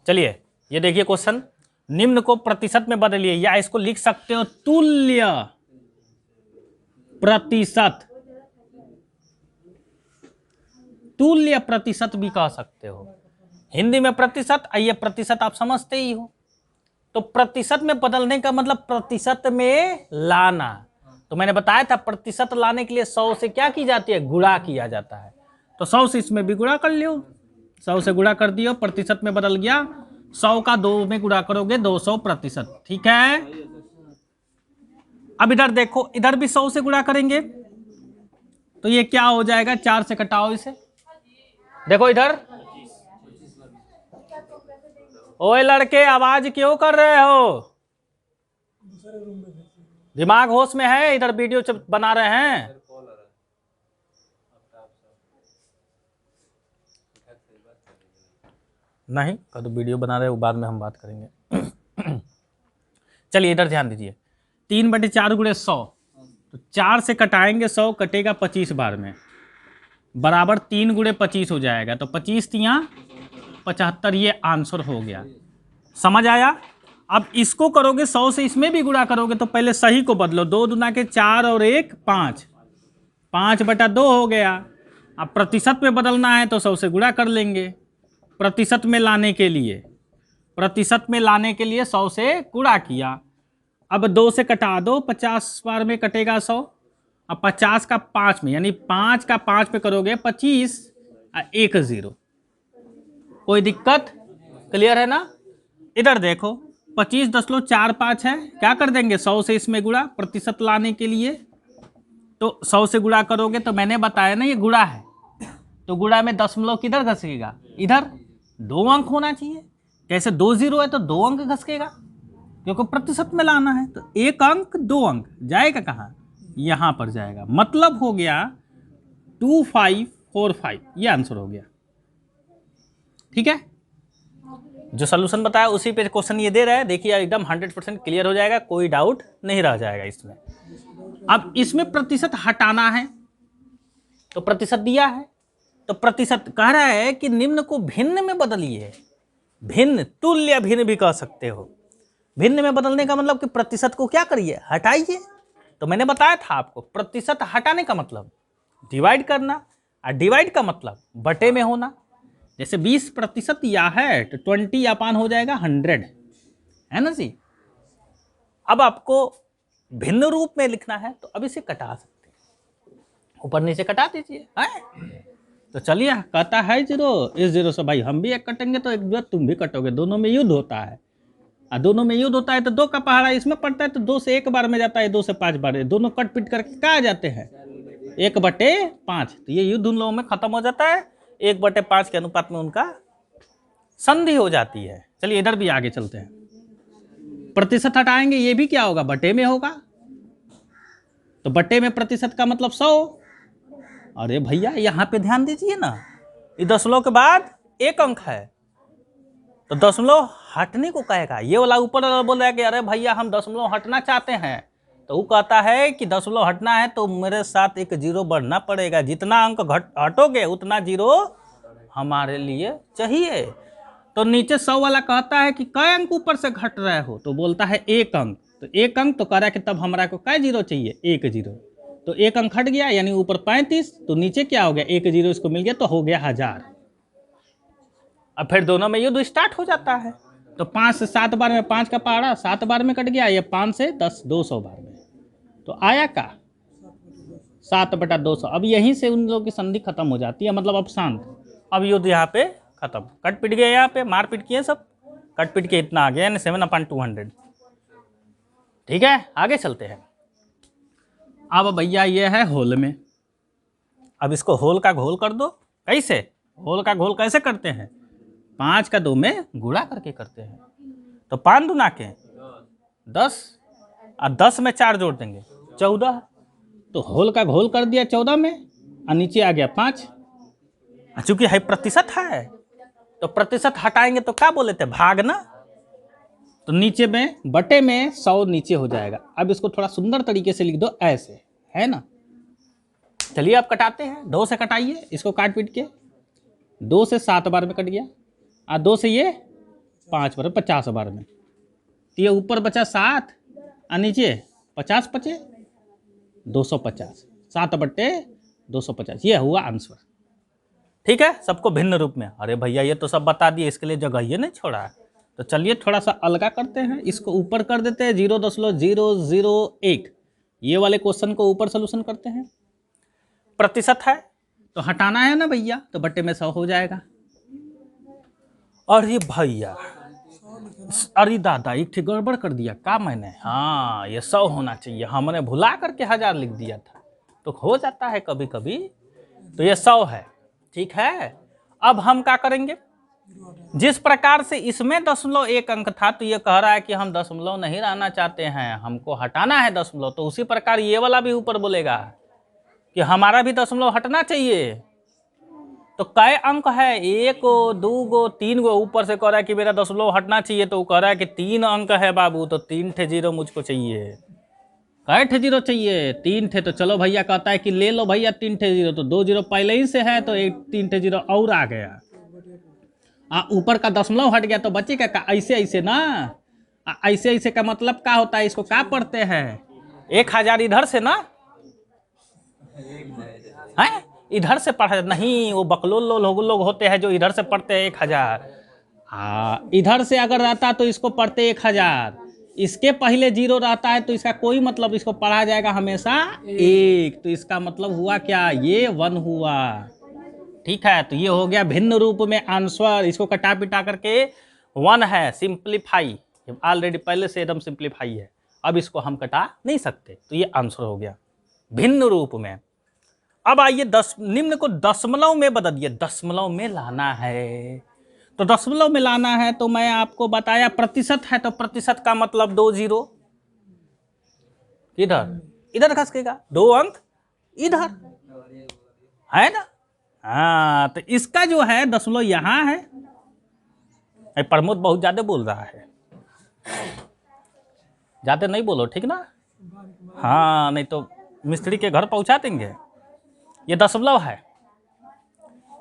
चलिए ये देखिए क्वेश्चन, निम्न को प्रतिशत में बदलिए, या इसको लिख सकते हो तुल्य प्रतिशत, तुल्य प्रतिशत भी कह सकते हो। हिंदी में प्रतिशत, ये प्रतिशत आप समझते ही हो। तो प्रतिशत में बदलने का मतलब प्रतिशत में लाना। तो मैंने बताया था प्रतिशत लाने के लिए 100 से क्या की जाती है, गुणा किया जाता है। तो 100 से इसमें भी गुणा कर लियो, 100 से गुणा कर दियो, प्रतिशत में बदल गया। 100 का 2 में गुणा करोगे 200 प्रतिशत, ठीक है। अब इधर देखो, इधर भी 100 से गुणा करेंगे तो ये क्या हो जाएगा, 4 से कटाओ इसे, देखो इधर। ओए लड़के आवाज क्यों कर रहे हो, दिमाग होश में है, इधर वीडियो बना रहे हैं। नहीं कल वीडियो बना रहे हो, बाद में हम बात करेंगे। चलिए इधर ध्यान दीजिए, 3/4 गुणे 100, तो 4 से कटाएंगे 100, कटेगा 25 बार में, बराबर 3 गुणे 25 हो जाएगा। तो 25 तियां 75, ये आंसर हो गया। समझ आया। अब इसको करोगे 100 से, इसमें भी गुणा करोगे तो पहले सही को बदलो, 2 दूना के 4 और 1 5, 5/2 हो गया। अब प्रतिशत में बदलना है तो 100 से गुणा कर लेंगे, प्रतिशत में लाने के लिए, प्रतिशत में लाने के लिए 100 से गुणा किया। अब 2 से कटा दो, 50 बार में कटेगा 100। अब 50 का 5 में, यानी 5 का 5 पे करोगे 25, 1 0, कोई दिक्कत, क्लियर है ना। इधर देखो 25.45 है, क्या कर देंगे 100 से इसमें गुणा, प्रतिशत लाने के लिए। तो 100 से गुणा करोगे तो मैंने बताया ना ये गुणा है, तो गुणा में दशमलव किधर घसकेगा, इधर 2 अंक होना चाहिए। कैसे 2 0 है तो 2 अंक घसकेगा, क्योंकि प्रतिशत में लाना है। तो 1 अंक 2 अंक जाएगा कहाँ, यहां पर जाएगा। मतलब हो गया 2545, ये आंसर हो गया, ठीक है। जो सॉल्यूशन बताया उसी पे क्वेश्चन ये दे रहा है, देखिए एकदम 100% क्लियर हो जाएगा, कोई डाउट नहीं रह जाएगा इसमें। अब इसमें प्रतिशत हटाना है, तो प्रतिशत दिया है, तो प्रतिशत कह रहा है कि निम्न को भिन्न में बदलिए। भिन्न, तुल्य भिन्न भी कह सकते हो। भिन्न में बदलने का मतलब कि प्रतिशत को क्या करिए, हटाइए। तो मैंने बताया था आपको, प्रतिशत हटाने का मतलब डिवाइड करना, और डिवाइड का मतलब बटे में होना। जैसे 20% या है तो 20 अपान हो जाएगा 100, है ना जी। अब आपको भिन्न रूप में लिखना है तो अब इसे कटा सकते हैं, ऊपर नीचे कटा दीजिए, है। तो चलिए कहता है 0, इस 0 से भाई हम भी एक कटेंगे तो एक बार तुम भी कटोगे, दोनों में युद्ध होता है। और दोनों में युद्ध होता है तो 2 का पहाड़ा इसमें पड़ता है, तो 2 से 1 बार में जाता है, 2 से 5 बार, दोनों कट पिट करके कहाँ जाते हैं, 1/5। तो ये युद्ध उन लोगों में खत्म हो जाता है, 1/5 के अनुपात में उनका संधि हो जाती है। चलिए इधर भी आगे चलते हैं, प्रतिशत हटाएंगे, ये भी क्या होगा, बटे में होगा। तो बटे में प्रतिशत का मतलब 100। अरे भैया यहां पे ध्यान दीजिए ना, ये दशमलव के बाद 1 अंक है, तो दशमलव हटने को कहेगा। ये वाला ऊपर बोल रहा है कि अरे भैया हम दशमलव हटना चाहते हैं, तो वो कहता है कि दशमलव हटना है तो मेरे साथ 1 0 बढ़ना पड़ेगा, जितना अंक हटोगे उतना 0 हमारे लिए चाहिए। तो नीचे 100 वाला कहता है कि कई अंक ऊपर से घट रहे हो, तो बोलता है 1 अंक, तो 1 अंक तो कह रहा है कि तब हमारा को कै 0 चाहिए, 1 0, तो 1 अंक हट गया, यानी ऊपर 35, तो नीचे क्या हो गया, 1 0 इसको मिल गया, तो हो गया 1000। अब फिर दोनों में युद्ध स्टार्ट हो जाता है। तो 5 से 7 बार में 5 का पहाड़ा 7 बार में कट गया, ये 5 से 10 200 बार में, तो आया का 7/200। अब यहीं से उन लोगों की संधि खत्म हो जाती है, मतलब अब शांत, अब युद्ध यहाँ पे खत्म, कट पिट गया, यहाँ पे मार पीट किए सब, कट पिट के इतना आ गया, यानी 7/200, ठीक है। आगे चलते हैं। अब भैया ये है होल में, अब इसको होल का घोल कर दो। कैसे होल का घोल कैसे करते हैं, 5 का 2 में गुणा करके करते हैं। तो 5 दूना के 10, और 10 में 4 जोड़ देंगे 14, तो होल का घोल कर दिया 14 में, और नीचे आ गया 5। चूंकि है प्रतिशत है, तो प्रतिशत हटाएंगे तो क्या बोले थे, भाग ना, तो नीचे में बटे में 100 नीचे हो जाएगा। अब इसको थोड़ा सुंदर तरीके से लिख दो ऐसे, है ना। चलिए अब कटाते हैं, 2 से कटाइए इसको काट पीट के, 2 से 7 बार में कट गया, और 2 से ये 5 बार 50 बार में, तो ये ऊपर बचा 7 और नीचे 50 बचे 250, 7/250, ये हुआ आंसर। ठीक है, सबको भिन्न रूप में। अरे भैया ये तो सब बता दिए, इसके लिए जगह ये नहीं छोड़ा है। तो चलिए थोड़ा सा अलगा करते हैं, इसको ऊपर कर देते हैं 0.001, ये वाले क्वेश्चन को ऊपर सोल्यूशन करते हैं। प्रतिशत है तो हटाना है ना भैया, तो बट्टे में 100 हो जाएगा। और ये भैया, अरे दादा एक ठीक गड़बड़ कर दिया का मैंने, हाँ ये 100 होना चाहिए, हमने भुला करके 1000 लिख दिया था, तो हो जाता है कभी कभी। तो ये 100 है, ठीक है। अब हम क्या करेंगे, जिस प्रकार से इसमें 0.1 अंक था, तो ये कह रहा है कि हम दशमलव नहीं रहना चाहते हैं, हमको हटाना है दशमलव, तो उसी प्रकार ये वाला भी ऊपर बोलेगा कि हमारा भी दशमलव हटना चाहिए। तो कै अंक है, 1 2 3 ऊपर से कह रहा है कि मेरा दशमलव हटना चाहिए, तो वो कह रहा है कि 3 अंक है बाबू, तो 3 ठे 0 मुझको चाहिए। कै ठे 0 चाहिए, 3 ठे। तो चलो भैया कहता है कि ले लो भैया 3 ठे 0, तो 2 0 पहले ही से है, तो 3 ठे 0 और आ गया। ऊपर का दशमलव हट गया तो बचेगा का, ऐसे ऐसे ना, ऐसे ऐसे का मतलब क्या होता है, इसको क्या पढ़ते हैं, 1000 इधर से ना है, इधर से पढ़ा नहीं, वो बकलोल लोग होते हैं जो इधर से पढ़ते हैं 1000। इधर से अगर रहता तो इसको पढ़ते 1000, इसके पहले 0 रहता है तो इसका कोई मतलब, इसको पढ़ा जाएगा हमेशा 1, तो इसका मतलब हुआ क्या, ये 1 हुआ। ठीक है, तो ये हो गया भिन्न रूप में आंसर। इसको कटा पिटा करके 1 है, सिंप्लीफाई, ऑलरेडी पहले से एकदम सिंप्लीफाई है, अब इसको हम कटा नहीं सकते, तो ये आंसर हो गया भिन्न रूप में। अब आइए निम्न को दशमलव में बदलिए, दशमलव में लाना है। तो दशमलव में लाना है तो मैं आपको बताया प्रतिशत है, तो प्रतिशत का मतलब 2 0 इधर, इधर खसकेगा, 2 अंक इधर है ना। हाँ, तो इसका जो है दशमलव यहां है। प्रमोद बहुत ज्यादा बोल रहा है, ज्यादा नहीं बोलो, ठीक ना। हाँ, नहीं तो मिस्त्री के घर पहुंचा देंगे। ये दशमलव है,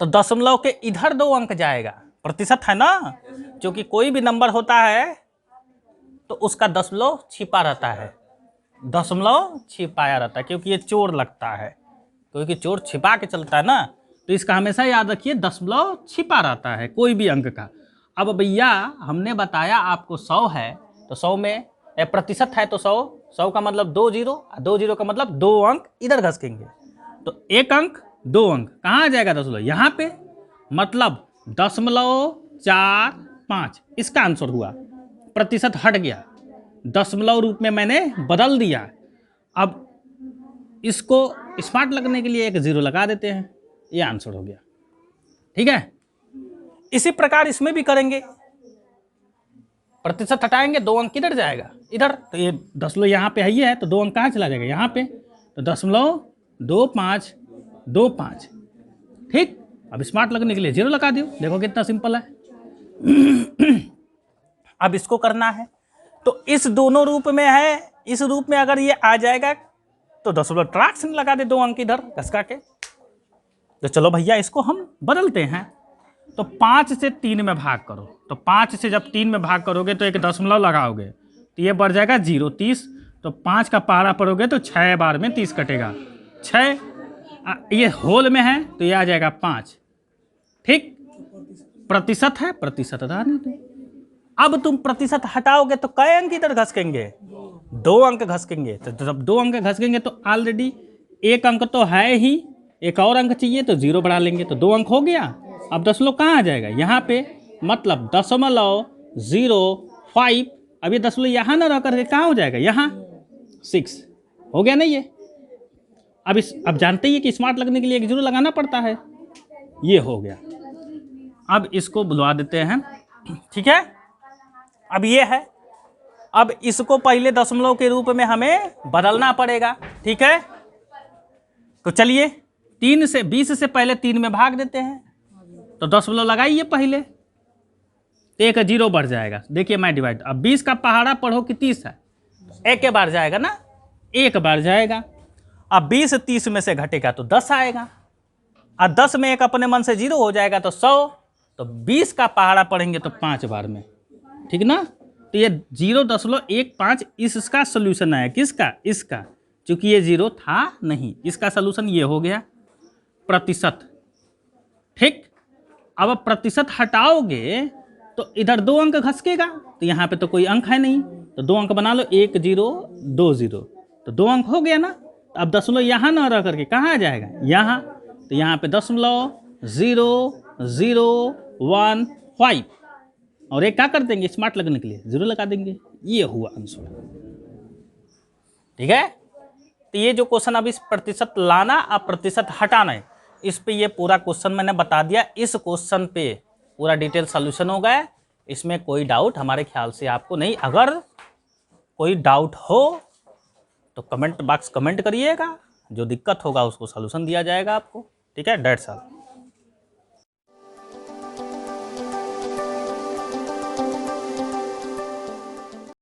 तो दशमलव के इधर 2 अंक जाएगा, प्रतिशत है ना, क्योंकि कोई भी नंबर होता है तो उसका दशमलव छिपा रहता है, दशमलव छिपाया रहता है, क्योंकि ये चोर लगता है, क्योंकि चोर छिपा के चलता है ना, तो इसका हमेशा याद रखिए दशमलव छिपा रहता है कोई भी अंक का। अब भैया हमने बताया आपको 100 है, तो 100 में प्रतिशत है, तो 100 का मतलब 2 0, 2 0 का मतलब 2 अंक इधर घसकेंगे, तो 1 अंक 2 अंक कहाँ आ जाएगा दशमलव, यहाँ पे, मतलब 0.45, इसका आंसर हुआ। प्रतिशत हट गया, दशमलव रूप में मैंने बदल दिया। अब इसको स्मार्ट लगने के लिए एक 0 लगा देते हैं, ये आंसर हो गया। ठीक है, इसी प्रकार इसमें भी करेंगे, प्रतिशत हटाएंगे, 2 अंक किधर जाएगा, इधर, तो ये दशमलव यहाँ पे है, ये है, तो 2 अंक कहाँ चला जाएगा, यहाँ पे, तो 0.2525। ठीक, अब स्मार्ट लगने के लिए 0 लगा दियो, देखो कितना सिंपल है। अब इसको करना है, तो इस दोनों रूप में है, इस रूप में अगर ये आ जाएगा तो दशमलव ट्राक से लगा दे 2 अंक इधर घसका के। तो चलो भैया इसको हम बदलते हैं, तो 5 से 3 में भाग करो, तो 5 से जब 3 में भाग करोगे तो एक दशमलव लगाओगे, तो ये बढ़ जाएगा 0 30, तो 5 का पहाड़ा पढ़ोगे तो 6 बार में 30 कटेगा, 6, ये होल में है तो ये आ जाएगा 5। ठीक, प्रतिशत है, प्रतिशत हटाने दो। अब तुम प्रतिशत हटाओगे तो कै अंक इधर घसकेंगे, 2 अंक घसकेंगे, तो जब 2 अंक घसकेंगे तो ऑलरेडी 1 अंक तो है ही, एक और अंक चाहिए तो 0 बढ़ा लेंगे, तो 2 अंक हो गया। अब दशमलव कहाँ आ जाएगा, यहाँ पे, मतलब 0.05, अब ये दशमलव यहाँ ना रह करके कहाँ हो जाएगा, यहाँ 6 हो गया ना ये। अब जानते ही है कि स्मार्ट लगने के लिए एक 0 लगाना पड़ता है, ये हो गया। अब इसको बुलवा देते हैं, ठीक है। अब ये है, अब इसको पहले दशमलव के रूप में हमें बदलना पड़ेगा, ठीक है। तो चलिए 3 से 20 से पहले 3 में भाग देते हैं, तो दशमलव लगाइए पहले, तो एक 0 बढ़ जाएगा। देखिए मैं डिवाइड, अब 20 का पहाड़ा पढ़ो कि 30 है, एक के बार जाएगा ना, एक बार जाएगा। अब 20 30 में से घटेगा तो 10 आएगा, और 10 में एक अपने मन से 0 हो जाएगा तो 100, तो 20 का पहाड़ा पढ़ेंगे तो 5 बार में ठीक ना। तो ये 0.15 इसका सोल्यूशन आया, किसका, इसका, क्योंकि ये 0 था नहीं, इसका सोल्यूशन ये हो गया प्रतिशत। ठीक, अब प्रतिशत हटाओगे तो इधर 2 अंक घसकेगा, तो यहाँ पे तो कोई अंक है नहीं, तो 2 अंक बना लो, 1 0 2 0, तो 2 अंक हो गया ना। अब दशमलव यहाँ ना रह करके कहाँ आ जाएगा, यहाँ, तो यहाँ पे 0.0015 और एक क्या कर देंगे स्मार्ट लगने के लिए 0 लगा देंगे, ये हुआ आंसर। ठीक है, तो ये जो क्वेश्चन अब इस प्रतिशत लाना और प्रतिशत हटाना है, इस पे ये पूरा क्वेश्चन मैंने बता दिया। इस क्वेश्चन पे पूरा डिटेल सॉल्यूशन हो गया, इसमें कोई डाउट हमारे ख्याल से आपको नहीं। अगर कोई डाउट हो तो कमेंट बॉक्स कमेंट करिएगा, जो दिक्कत होगा उसको सॉल्यूशन दिया जाएगा आपको। ठीक है, डेट्स ऑल।